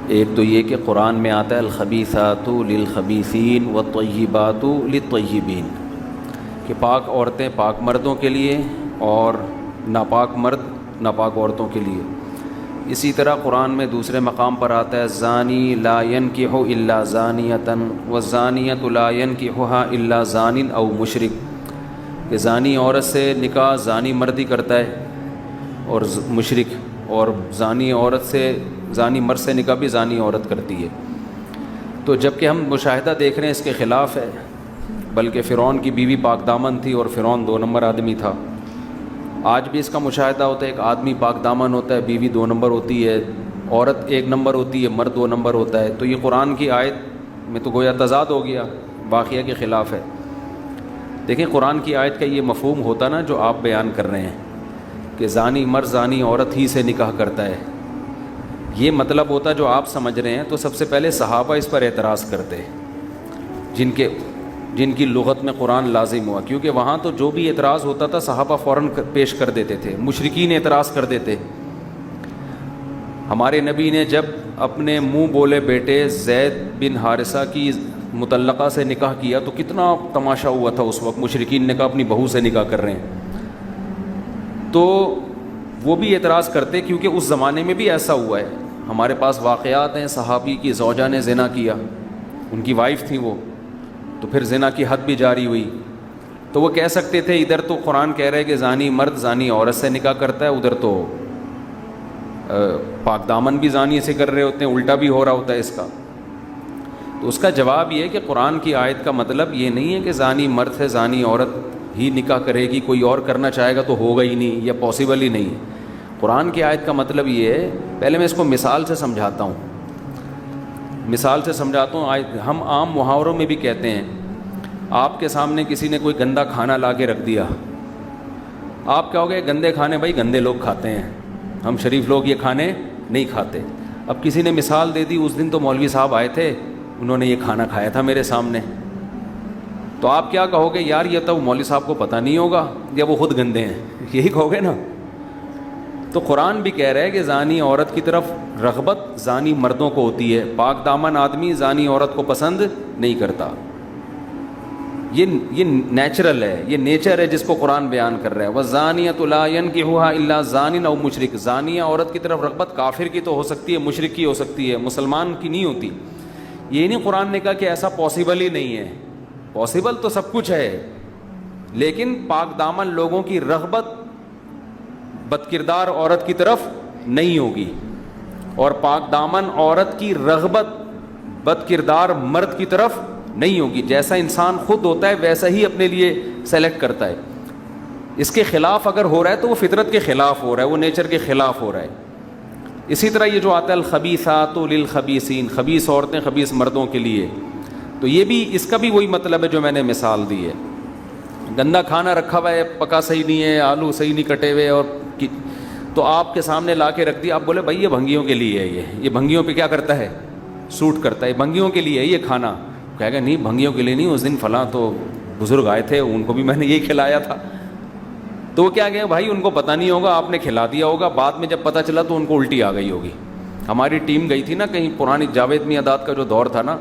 ایک تو یہ کہ قرآن میں آتا ہے الخبیثات للخبیثین والطیبات للطیبین، کہ پاک عورتیں پاک مردوں کے لیے اور ناپاک مرد ناپاک عورتوں کے لیے۔ اسی طرح قرآن میں دوسرے مقام پر آتا ہے الزانی لا ينکح الا زانیۃ والزانیۃ لا ينکحها الا زان او مشرک، کہ زانی عورت سے نکاح زانی مرد ہی کرتا ہے اور مشرک، اور زانی عورت سے زانی مرد سے نکاح بھی زانی عورت کرتی ہے۔ تو جب کہ ہم مشاہدہ دیکھ رہے ہیں اس کے خلاف ہے، بلکہ فرعون کی بیوی پاک دامن تھی اور فرعون 2 نمبر آدمی تھا۔ آج بھی اس کا مشاہدہ ہوتا ہے، ایک آدمی پاک دامن ہوتا ہے، بیوی 2 نمبر ہوتی ہے، عورت 1 نمبر ہوتی ہے، مرد 2 نمبر ہوتا ہے۔ تو یہ قرآن کی آیت میں تو گویا تضاد ہو گیا، واقعہ کے خلاف ہے۔ دیکھیں قرآن کی آیت کا یہ مفہوم ہوتا نا جو آپ بیان کر رہے ہیں کہ زانی مرد زانی عورت ہی سے نکاح کرتا ہے، یہ مطلب ہوتا جو آپ سمجھ رہے ہیں، تو سب سے پہلے صحابہ اس پر اعتراض کرتے جن کی لغت میں قرآن لازم ہوا، کیونکہ وہاں تو جو بھی اعتراض ہوتا تھا صحابہ فوراً پیش کر دیتے تھے، مشرکین اعتراض کر دیتے۔ ہمارے نبی نے جب اپنے منہ بولے بیٹے زید بن حارثہ کی مطلقہ سے نکاح کیا تو کتنا تماشا ہوا تھا اس وقت، مشرکین نے کہا اپنی بہو سے نکاح کر رہے ہیں، تو وہ بھی اعتراض کرتے کیونکہ اس زمانے میں بھی ایسا ہوا ہے۔ ہمارے پاس واقعات ہیں، صحابی کی زوجہ نے زنا کیا، ان کی وائف تھی وہ، تو پھر زنا کی حد بھی جاری ہوئی، تو وہ کہہ سکتے تھے ادھر تو قرآن کہہ رہے کہ زانی مرد زانی عورت سے نکاح کرتا ہے، ادھر تو پاک دامن بھی زانی سے کر رہے ہوتے ہیں، الٹا بھی ہو رہا ہوتا ہے اس کا۔ تو اس کا جواب یہ ہے کہ قرآن کی آیت کا مطلب یہ نہیں ہے کہ زانی مرد سے زانی عورت ہی نکاح کرے گی، کوئی اور کرنا چاہے گا تو ہوگا ہی نہیں، یا پاسبل ہی نہیں ہے۔ قرآن کی آیت کا مطلب یہ ہے، پہلے میں اس کو مثال سے سمجھاتا ہوں، ہم عام محاوروں میں بھی کہتے ہیں، آپ کے سامنے کسی نے کوئی گندا کھانا لا کے رکھ دیا، آپ کہو گے گندے کھانے بھائی گندے لوگ کھاتے ہیں، ہم شریف لوگ یہ کھانے نہیں کھاتے۔ اب کسی نے مثال دے دی، اس دن تو مولوی صاحب آئے تھے، انہوں نے یہ کھانا کھایا تھا میرے سامنے، تو آپ کیا کہو گے؟ یار یہ تو مولوی صاحب کو پتہ نہیں ہوگا یا وہ خود گندے ہیں، یہی کہو گے نا۔ تو قرآن بھی کہہ رہا ہے کہ زانی عورت کی طرف رغبت زانی مردوں کو ہوتی ہے، پاک دامن آدمی زانی عورت کو پسند نہیں کرتا، یہ نیچرل ہے، یہ نیچر ہے جس کو قرآن بیان کر رہا ہے۔ وَالزَّانِيَةُ لَا يَنكِحُهَا إِلَّا زَانٍ أَوْ مُشْرِكٌ، زانیہ عورت کی طرف رغبت کافر کی تو ہو سکتی ہے، مشرک کی ہو سکتی ہے، مسلمان کی نہیں ہوتی۔ یہ نہیں قرآن نے کہا کہ ایسا پاسبل ہی نہیں ہے، پاسبل تو سب کچھ ہے، لیکن پاک دامن لوگوں کی رغبت بد کردار عورت کی طرف نہیں ہوگی، اور پاک دامن عورت کی رغبت بد کردار مرد کی طرف نہیں ہوگی۔ جیسا انسان خود ہوتا ہے ویسا ہی اپنے لیے سلیکٹ کرتا ہے، اس کے خلاف اگر ہو رہا ہے تو وہ فطرت کے خلاف ہو رہا ہے، وہ نیچر کے خلاف ہو رہا ہے۔ اسی طرح یہ جو آتا ہے الخبیثات للخبیثین، خبیث عورتیں خبیث مردوں کے لیے، تو یہ بھی اس کا بھی وہی مطلب ہے جو میں نے مثال دی ہے۔ گندا کھانا رکھا ہوا ہے، پکا صحیح نہیں ہے، آلو صحیح نہیں کٹے ہوئے، اور تو آپ کے سامنے لا کے رکھ دیا، آپ بولے بھائی یہ بھنگیوں کے لیے ہے، یہ بھنگیوں پہ کیا کرتا ہے؟ سوٹ کرتا ہے، بھنگیوں کے لیے ہے یہ کھانا۔ کہے گا نہیں بھنگیوں کے لیے نہیں، اس دن فلاں تو بزرگ آئے تھے ان کو بھی میں نے یہی کھلایا تھا۔ تو وہ کیا گیا بھائی ان کو پتہ نہیں ہوگا، آپ نے کھلا دیا ہوگا، بعد میں جب پتہ چلا تو ان کو الٹی آ گئی ہوگی۔ ہماری ٹیم گئی تھی نا کہیں، پرانی جاوید میاں کا جو دور تھا نا،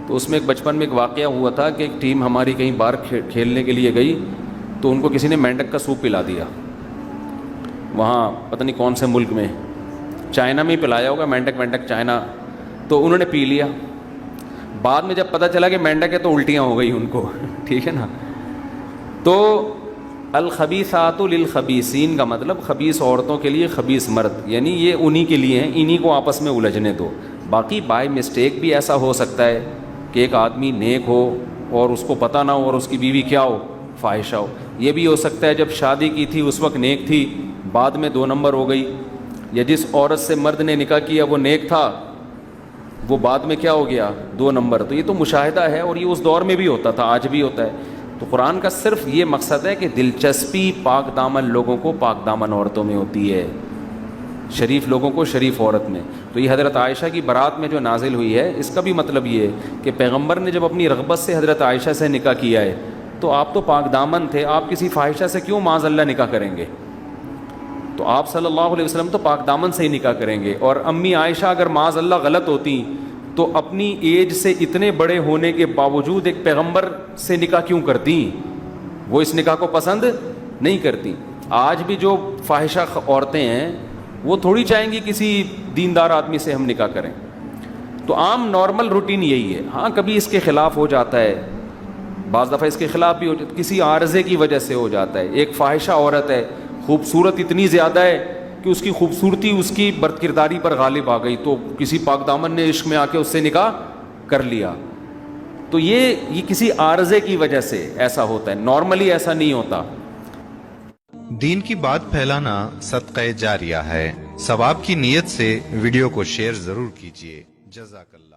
تو اس میں ایک بچپن میں ایک واقعہ ہوا تھا کہ ایک ٹیم ہماری کہیں باہر کھیلنے کے لیے گئی، تو ان کو کسی نے مینڈک کا سوپ پلا دیا، وہاں پتہ نہیں کون سے ملک میں، چائنا میں پلایا ہوگا، مینڈک چائنا، تو انہوں نے پی لیا۔ بعد میں جب پتہ چلا کہ مینڈک ہے تو الٹیاں ہو گئی ان کو، ٹھیک ہے نا۔ تو الخبیثات للخبیثین کا مطلب خبیث عورتوں کے لیے خبیث مرد، یعنی یہ انہی کے لیے ہیں، انہی کو آپس میں الجھنے دو۔ باقی بائی مسٹیک بھی ایسا ہو سکتا ہے کہ ایک آدمی نیک ہو اور اس کو پتہ نہ ہو اور اس کی بیوی کیا ہو؟ فاحشہ ہو۔ یہ بھی ہو سکتا ہے جب شادی کی تھی اس وقت نیک تھی، بعد میں 2 نمبر ہو گئی، یا جس عورت سے مرد نے نکاح کیا وہ نیک تھا، وہ بعد میں کیا ہو گیا؟ 2 نمبر۔ تو یہ تو مشاہدہ ہے، اور یہ اس دور میں بھی ہوتا تھا، آج بھی ہوتا ہے۔ تو قرآن کا صرف یہ مقصد ہے کہ دلچسپی پاک دامن لوگوں کو پاک دامن عورتوں میں ہوتی ہے، شریف لوگوں کو شریف عورت میں۔ تو یہ حضرت عائشہ کی برات میں جو نازل ہوئی ہے، اس کا بھی مطلب یہ ہے کہ پیغمبر نے جب اپنی رغبت سے حضرت عائشہ سے نکاح کیا ہے تو آپ تو پاک دامن تھے، آپ کسی فاحشہ سے کیوں معاذ اللہ نکاح کریں گے؟ تو آپ صلی اللہ علیہ وسلم تو پاک دامن سے ہی نکاح کریں گے. اور امی عائشہ اگر معاذ اللہ غلط ہوتی تو اپنی ایج سے اتنے بڑے ہونے کے باوجود ایک پیغمبر سے نکاح کیوں کرتی؟ وہ اس نکاح کو پسند نہیں کرتی. آج بھی جو فاحشہ عورتیں ہیں وہ تھوڑی چاہیں گی کسی دیندار آدمی سے ہم نکاح کریں. تو عام نارمل روٹین یہی ہے. ہاں کبھی اس کے خلاف ہو جاتا ہے, بعض دفعہ اس کے خلاف بھی ہو جاتا ہے, کسی عارضے کی وجہ سے ہو جاتا ہے. ایک فاحشہ عورت ہے, خوبصورت اتنی زیادہ ہے کہ اس کی خوبصورتی اس کی برد کرداری پر غالب آ گئی, تو کسی پاک دامن نے عشق میں آ کے اس سے نکاح کر لیا. تو یہ کسی عارضے کی وجہ سے ایسا ہوتا ہے, نارملی ایسا نہیں ہوتا. دین کی بات پھیلانا صدقہ جاریہ ہے. ثواب کی نیت سے ویڈیو کو شیئر ضرور کیجیے. جزاک اللہ.